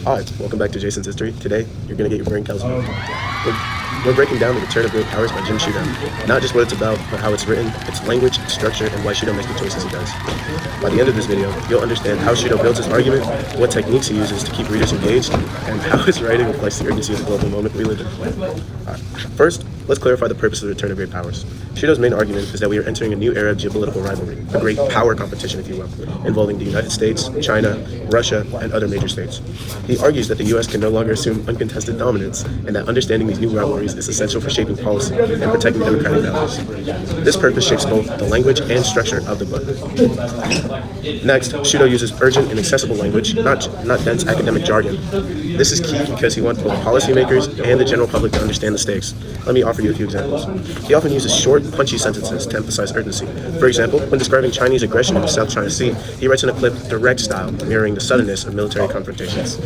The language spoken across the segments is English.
Hi, welcome back to Jason's History. Today, you're going to get your brain cells. We're breaking down The Return of Great Powers by Jim Shudo. Not just what it's about, but how it's written, its language, its structure, and why Shudo makes the choices he does. By the end of this video, you'll understand how Shudo builds his argument, what techniques he uses to keep readers engaged, and how his writing reflects the urgency of the global moment we live in. First, let's clarify the purpose of The Return of Great Powers. Shudo's main argument is that we are entering a new era of geopolitical rivalry, a great power competition, if you will, involving the United States, China, Russia, and other major states. He argues that the U.S. can no longer assume uncontested dominance, and that understanding these new rivalries is essential for shaping policy and protecting democratic values. This purpose shapes both the language and structure of the book. Next, Shudo uses urgent and accessible language, not dense academic jargon. This is key because he wants both policymakers and the general public to understand the stakes. Let me offer you a few examples. He often uses short, punchy sentences to emphasize urgency. For example, when describing Chinese aggression in the South China Sea, he writes in a clipped, direct style, mirroring the suddenness of military confrontations.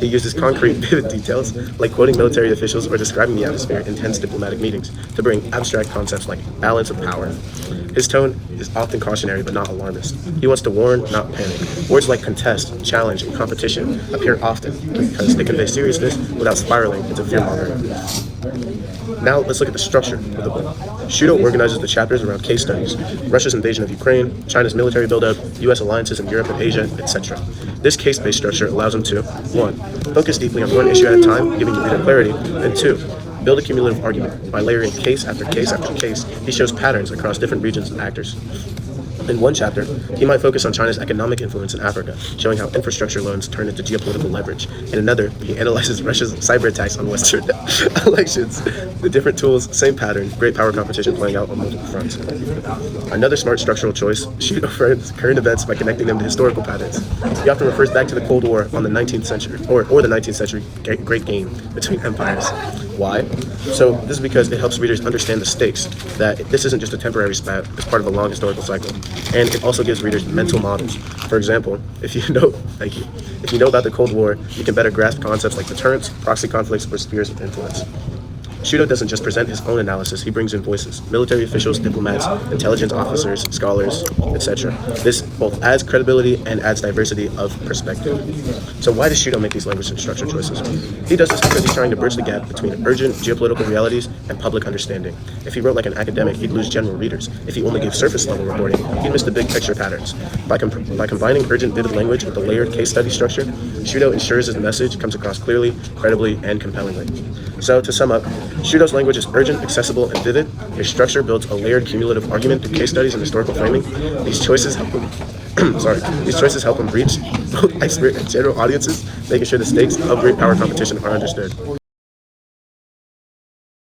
He uses concrete, vivid details, like quoting military officials or describing the atmosphere in tense diplomatic meetings, to bring abstract concepts like balance of power. His tone is often cautionary but not alarmist. He wants to warn, not panic. Words like contest, challenge, and competition appear often because they convey seriousness without spiraling into fear-mongering. Now let's look at the structure of the book. Shudo organizes the chapters around case studies: Russia's invasion of Ukraine, China's military buildup, U.S. alliances in Europe and Asia, etc. This case-based structure allows him to 1. Focus deeply on one issue at a time, giving the reader clarity, and 2. Build a cumulative argument. By layering case after case after case, he shows patterns across different regions and actors. In one chapter, he might focus on China's economic influence in Africa, showing how infrastructure loans turn into geopolitical leverage. In another, he analyzes Russia's cyber attacks on Western elections. The different tools, same pattern, great power competition playing out on multiple fronts. Another smart structural choice, Shudo frames current events by connecting them to historical patterns. He often refers back to the Cold War on the 19th century, or the 19th century great game between empires. Why? So this is because it helps readers understand the stakes, that this isn't just a temporary spat, it's part of a long historical cycle. And it also gives readers mental models. For example, if you know about the Cold War, you can better grasp concepts like deterrence, proxy conflicts, or spheres of influence. Shudo doesn't just present his own analysis, he brings in voices: military officials, diplomats, intelligence officers, scholars, etc. This both adds credibility and adds diversity of perspective. So why does Shudo make these language and structure choices? He does this because he's trying to bridge the gap between urgent geopolitical realities and public understanding. If he wrote like an academic, he'd lose general readers. If he only gave surface level reporting, he'd miss the big picture patterns. By combining urgent, vivid language with a layered case study structure, Shudo ensures his message comes across clearly, credibly, and compellingly. So to sum up, Shudo's language is urgent, accessible, and vivid. His structure builds a layered cumulative argument through case studies and historical framing. These choices help him reach both expert and general audiences, making sure the stakes of great power competition are understood.